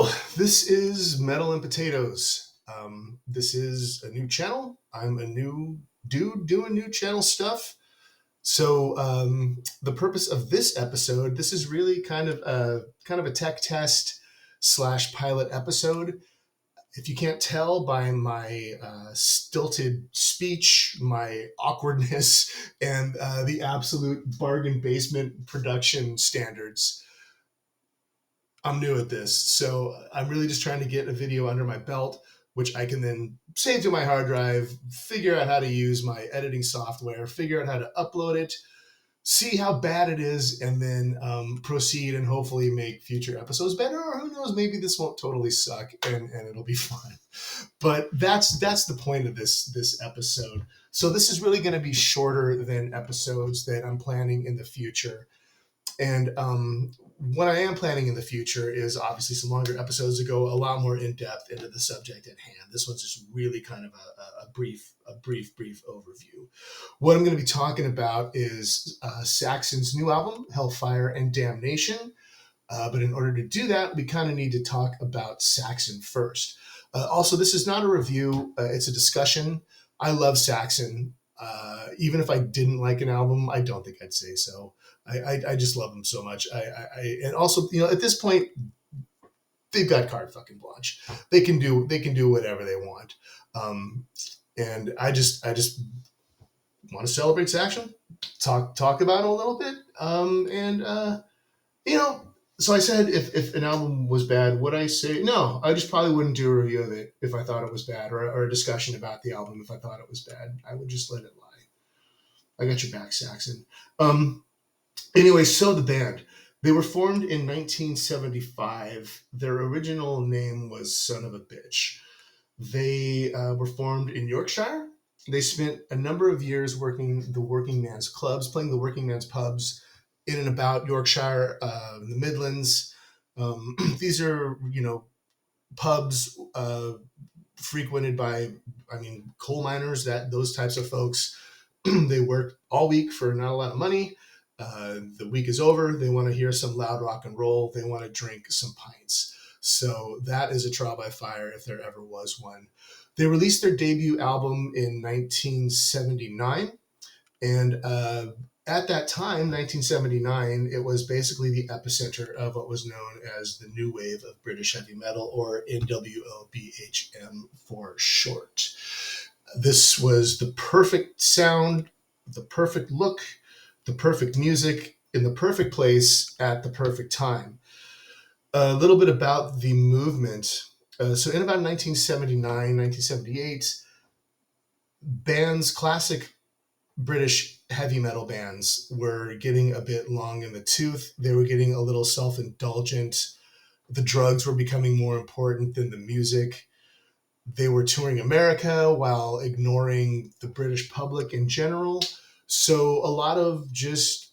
Hello, this is Metal and Potatoes. This is a new channel. I'm a new dude doing new channel stuff. So the purpose of this episode, this is really kind of a tech test slash pilot episode. If you can't tell by my stilted speech, my awkwardness, and the absolute bargain basement production standards, I'm new at this, so I'm really just trying to get a video under my belt, which I can then save to my hard drive, figure out how to use my editing software, figure out how to upload it, see how bad it is, and then proceed and hopefully make future episodes better. Or who knows, maybe this won't totally suck and it'll be fun. But that's the point of this episode. So this is really going to be shorter than episodes that I'm planning in the future. And what I am planning in the future is obviously some longer episodes to go a lot more in depth into the subject at hand. This one's just really kind of a brief overview. What I'm going to be talking about is Saxon's new album, Hellfire and Damnation. But in order to do that, we kind of need to talk about Saxon first. Also, this is not a review. It's a discussion. I love Saxon. Even if I didn't like an album, I don't think I'd say so. I just love them so much. And also, at this point, they've got carte fucking blanche. They can do whatever they want. And I just want to celebrate Saxon, talk about it a little bit. So I said, if an album was bad, would I say no? I just probably wouldn't do a review of it if I thought it was bad, or a discussion about the album if I thought it was bad. I would just let it lie. I got your back, Saxon. Anyway, so the band. They were formed in 1975. Their original name was Son of a Bitch. They were formed in Yorkshire. They spent a number of years working the working man's clubs, playing the working man's pubs in and about Yorkshire, the Midlands. These are, pubs frequented by, coal miners, those types of folks. They work all week for not a lot of money. The week is over. They want to hear some loud rock and roll. They want to drink some pints. So that is a trial by fire if there ever was one. They released their debut album in 1979. And at that time, 1979, it was basically the epicenter of what was known as the new wave of British heavy metal, or NWOBHM for short. This was the perfect sound, the perfect look, the perfect music in the perfect place at the perfect time. A little bit about the movement. So in about 1979, 1978, classic British heavy metal bands were getting a bit long in the tooth. They were getting a little self-indulgent. The drugs were becoming more important than the music. They were touring America while ignoring the British public in general. So a lot of just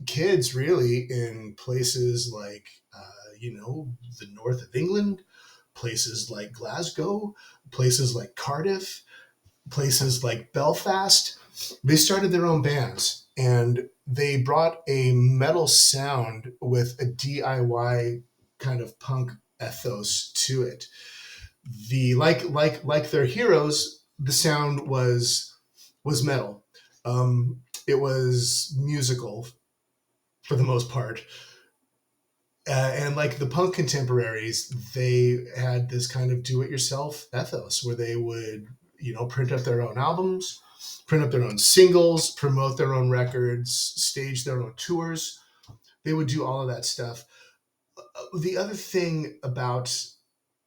kids really in places like, the north of England, places like Glasgow, places like Cardiff, places like Belfast, they started their own bands, and they brought a metal sound with a DIY kind of punk ethos to it. Like their heroes, the sound was metal. It was musical for the most part. And like the punk contemporaries, they had this kind of do-it-yourself ethos where they would, print up their own albums, print up their own singles, promote their own records, stage their own tours. They would do all of that stuff. The other thing about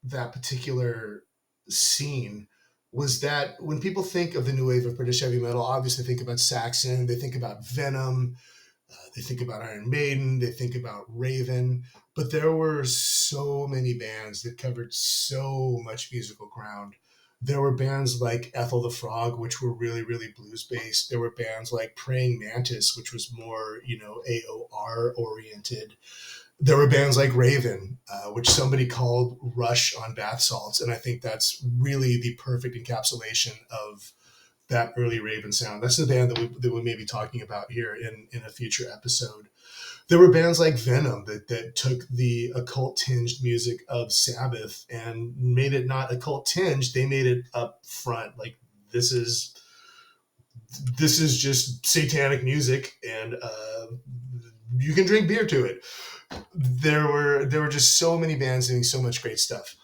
that particular scene was that when people think of the new wave of British heavy metal, obviously think about Saxon, they think about Venom, they think about Iron Maiden, they think about Raven, but there were so many bands that covered so much musical ground. There were bands like Ethel the Frog, which were really, really blues-based. There were bands like Praying Mantis, which was more, AOR-oriented. There were bands like Raven, which somebody called Rush on bath salts, and I think that's really the perfect encapsulation of that early Raven sound. That's the band that we may be talking about here in a future episode. There were bands like Venom that took the occult tinged music of Sabbath and made it not occult tinged. They made it up front. Like, this is just satanic music, and you can drink beer to it. There were just so many bands doing so much great stuff.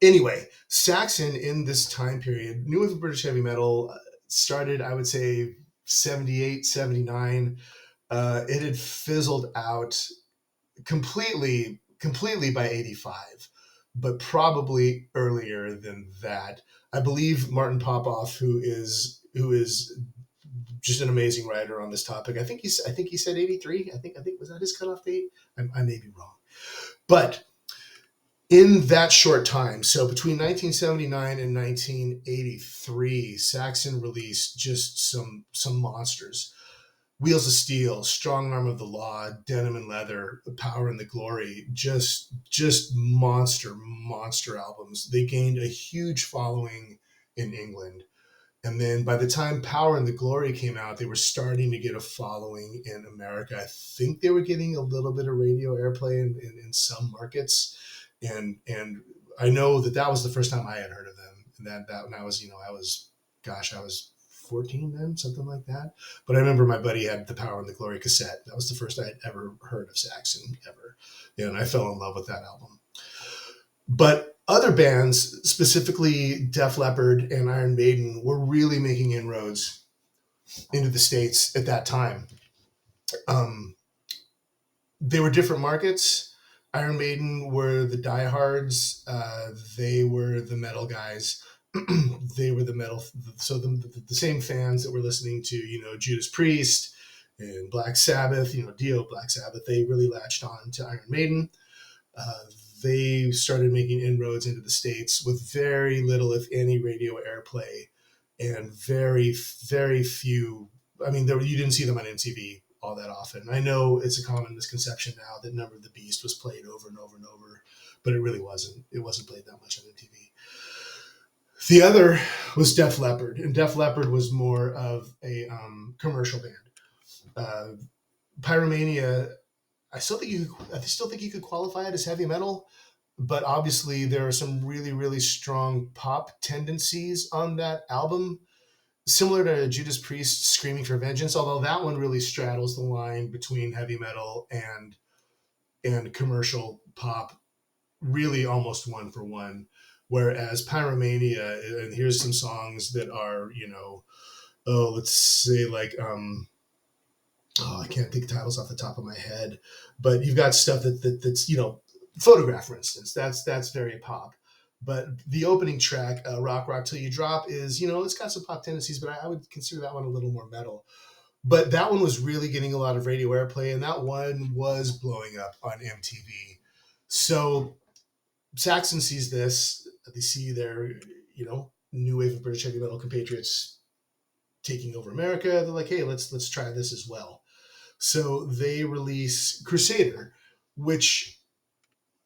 Anyway, Saxon in this time period, new wave of British heavy metal started, I would say, 78, 79. It had fizzled out completely by 85, but probably earlier than that. I believe Martin Popoff, who is just an amazing writer on this topic. I think he said 83. I think was that his cutoff date? I may be wrong, but in that short time, so between 1979 and 1983, Saxon released just some monsters. Wheels of Steel, Strong Arm of the Law, Denim and Leather, Power and the Glory, just monster albums. They gained a huge following in England. And then by the time Power and the Glory came out, they were starting to get a following in America. I think they were getting a little bit of radio airplay in some markets. And I know that was the first time I had heard of them. And that when I was 14 then, something like that. But I remember my buddy had the Power and the Glory cassette. That was the first I had ever heard of Saxon, ever. And I fell in love with that album. But other bands, specifically Def Leppard and Iron Maiden, were really making inroads into the States at that time. They were different markets. Iron Maiden were the diehards. They were the metal guys. They were the metal. So the same fans that were listening to, Judas Priest and Black Sabbath, Dio, Black Sabbath, they really latched on to Iron Maiden. They started making inroads into the States with very little, if any, radio airplay, and very, very few. I mean, you didn't see them on MTV all that often. I know it's a common misconception now that Number of the Beast was played over and over and over, but it really wasn't. It wasn't played that much on MTV. The other was Def Leppard, and Def Leppard was more of a commercial band. Pyromania, I still think you could qualify it as heavy metal, but obviously there are some really, really strong pop tendencies on that album, similar to Judas Priest Screaming for Vengeance, although that one really straddles the line between heavy metal and commercial pop, really almost one for one. Whereas Pyromania, and here's some songs that are, let's say like, I can't think of titles off the top of my head, but you've got stuff that's Photograph, for instance. That's very pop. But the opening track, Rock Till You Drop, is, it's got some pop tendencies, but I would consider that one a little more metal. But that one was really getting a lot of radio airplay, and that one was blowing up on MTV. So Saxon sees this. They see their, new wave of British heavy metal compatriots taking over America. They're like, hey, let's try this as well. So they release Crusader, which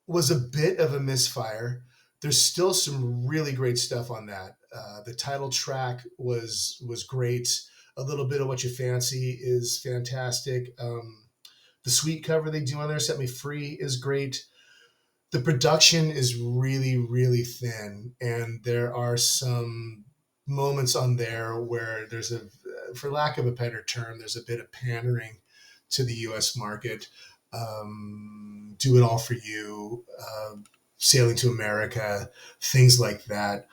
was a bit of a misfire. There's still some really great stuff on that. The title track was great. A Little Bit of What You Fancy is fantastic. The Sweet cover they do on there, Set Me Free, is great. The production is really, really thin, and there are some moments on there where there's for lack of a better term, there's a bit of pandering to the U.S. market. Do It All For You, Sailing to America, things like that.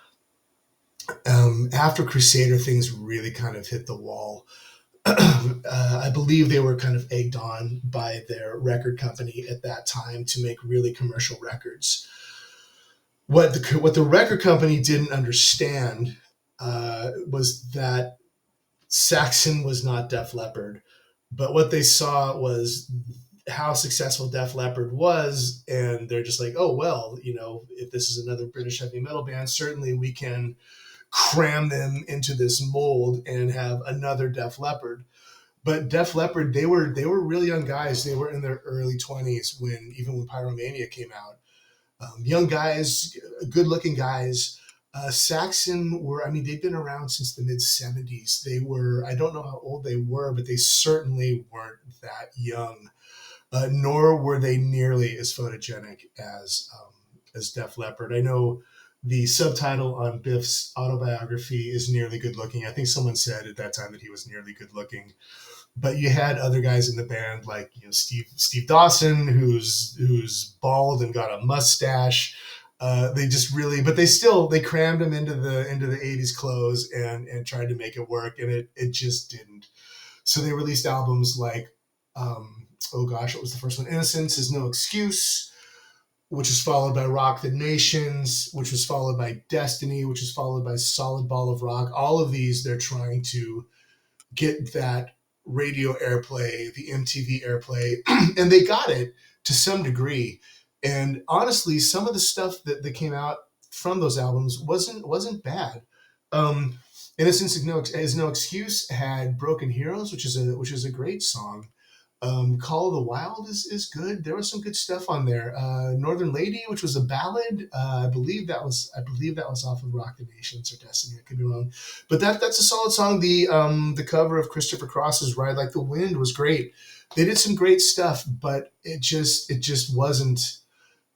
After Crusader, things really kind of hit the wall. I believe they were kind of egged on by their record company at that time to make really commercial records. What the record company didn't understand was that Saxon was not Def Leppard, but what they saw was how successful Def Leppard was, and they're just like, oh, well, if this is another British heavy metal band, certainly we can cram them into this mold and have another Def Leppard. But Def Leppard, they were really young guys. They were in their early 20s when Pyromania came out. Young guys, good-looking guys. Saxon were, I mean, they've been around since the mid 70s. They were, I don't know how old they were, but they certainly weren't that young, nor were they nearly as photogenic as Def Leppard. I know the subtitle on Biff's autobiography is nearly good looking. I think someone said at that time that he was nearly good looking. But you had other guys in the band like Steve Dawson, who's bald and got a mustache. They just really, but they crammed him into the '80s clothes and tried to make it work, and it just didn't. So they released albums like, oh gosh, what was the first one? Innocence is No Excuse, which was followed by Rock the Nations, which was followed by Destiny, which was followed by Solid Ball of Rock. All of these, they're trying to get that radio airplay, the MTV airplay, and they got it to some degree. And honestly, some of the stuff that came out from those albums wasn't bad. Um, Innocence is no Excuse had Broken Heroes, which is a great song. Call of the Wild is good. There was some good stuff on there. Northern Lady, which was a ballad, I believe that was off of Rock the Nations or Destiny. I could be wrong, but that's a solid song. The cover of Christopher Cross's Ride Like the Wind was great. They did some great stuff, but it just wasn't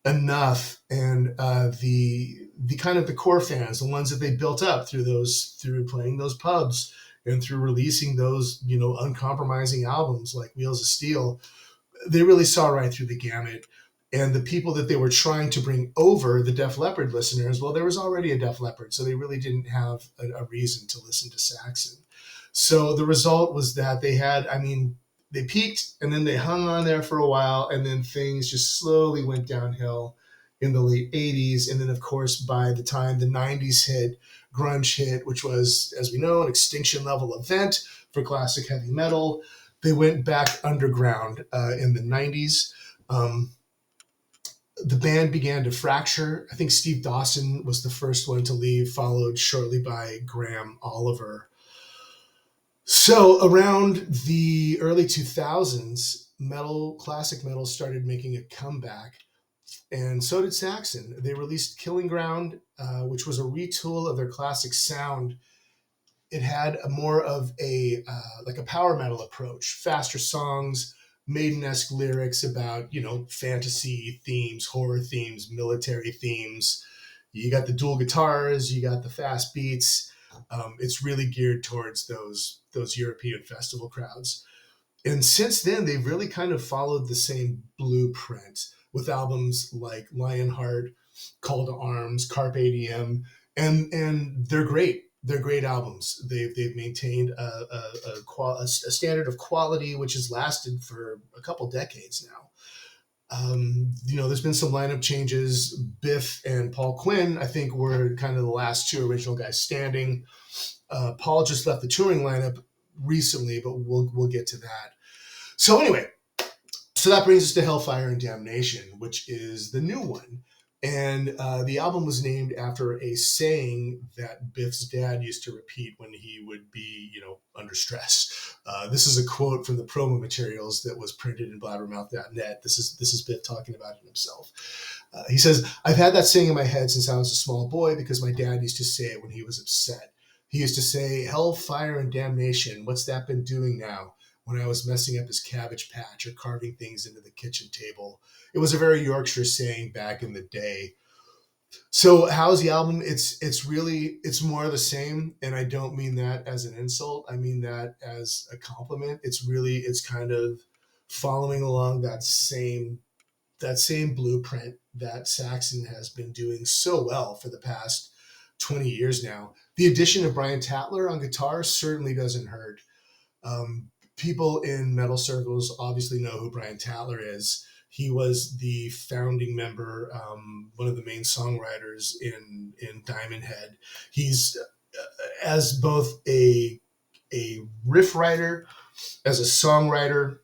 enough. And the kind of the core fans, the ones that they built up through playing those pubs and through releasing those, uncompromising albums like Wheels of Steel, they really saw right through the gamut. And the people that they were trying to bring over, the Def Leppard listeners, well, there was already a Def Leppard, so they really didn't have a reason to listen to Saxon. So the result was that they peaked and then they hung on there for a while, and then things just slowly went downhill in the late 80s. And then, of course, by the time the 90s hit, grunge hit, which was, as we know, an extinction level event for classic heavy metal. They went back underground in the 90s. The band began to fracture. I think Steve Dawson was the first one to leave, followed shortly by Graham Oliver. So around the early 2000s, classic metal started making a comeback, and so did Saxon. They released Killing Ground, which was a retool of their classic sound. It had more of a like a power metal approach, faster songs, Maiden-esque lyrics about fantasy themes, horror themes, military themes. You got the dual guitars, you got the fast beats. It's really geared towards those European festival crowds. And since then, they've really kind of followed the same blueprint with albums like Lionheart, Call to Arms, Carpe Diem, and they're great. They're great albums. They've maintained a standard of quality which has lasted for a couple decades now. There's been some lineup changes. Biff and Paul Quinn, I think, were kind of the last two original guys standing. Paul just left the touring lineup recently, but we'll get to that. So anyway, so that brings us to Hellfire and Damnation, which is the new one. And the album was named after a saying that Biff's dad used to repeat when he would be, under stress. This is a quote from the promo materials that was printed in blabbermouth.net. This is Biff talking about it himself. He says, "I've had that saying in my head since I was a small boy because my dad used to say it when he was upset. He used to say, 'Hell, fire, and damnation, what's that been doing now?' when I was messing up his cabbage patch or carving things into the kitchen table." It was a very Yorkshire saying back in the day. So how's the album? It's more of the same, and I don't mean that as an insult. I mean that as a compliment. It's kind of following along that same blueprint that Saxon has been doing so well for the past 20 years now. The addition of Brian Tatler on guitar certainly doesn't hurt. People in metal circles obviously know who Brian Tatler is. He was the founding member, one of the main songwriters in Diamond Head. He's as both a riff writer, as a songwriter,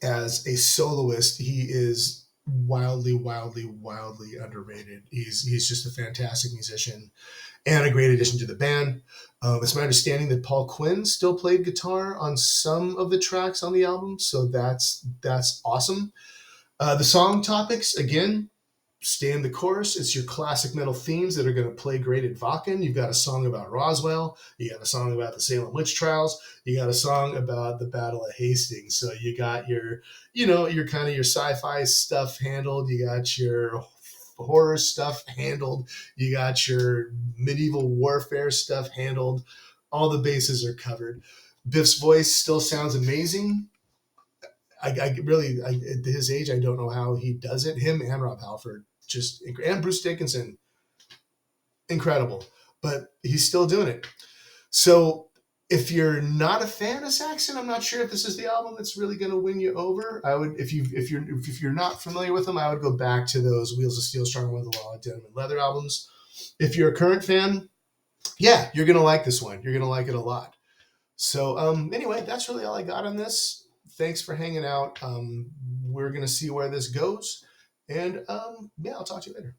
as a soloist. He is wildly underrated. He's just a fantastic musician and a great addition to the band. It's my understanding that Paul Quinn still played guitar on some of the tracks on the album, so that's awesome. The song topics, again, stay in the chorus. It's your classic metal themes that are going to play great at Wacken. You've got a song about Roswell. You got a song about the Salem witch trials. You got a song about the Battle of Hastings. So you got your kind of your sci-fi stuff handled. You got your horror stuff handled. You got your medieval warfare stuff handled. All the bases are covered. Biff's voice still sounds amazing. I really, at his age, I don't know how he does it. Him and Rob Halford, and Bruce Dickinson, incredible. But he's still doing it. So if you're not a fan of Saxon, I'm not sure if this is the album that's really going to win you over. I would, if you're not familiar with them, I would go back to those Wheels of Steel, Strong With the Law, Denim and Leather albums. If you're a current fan, yeah, you're going to like this one. You're going to like it a lot. So anyway, that's really all I got on this. Thanks for hanging out. We're going to see where this goes. And yeah, I'll talk to you later.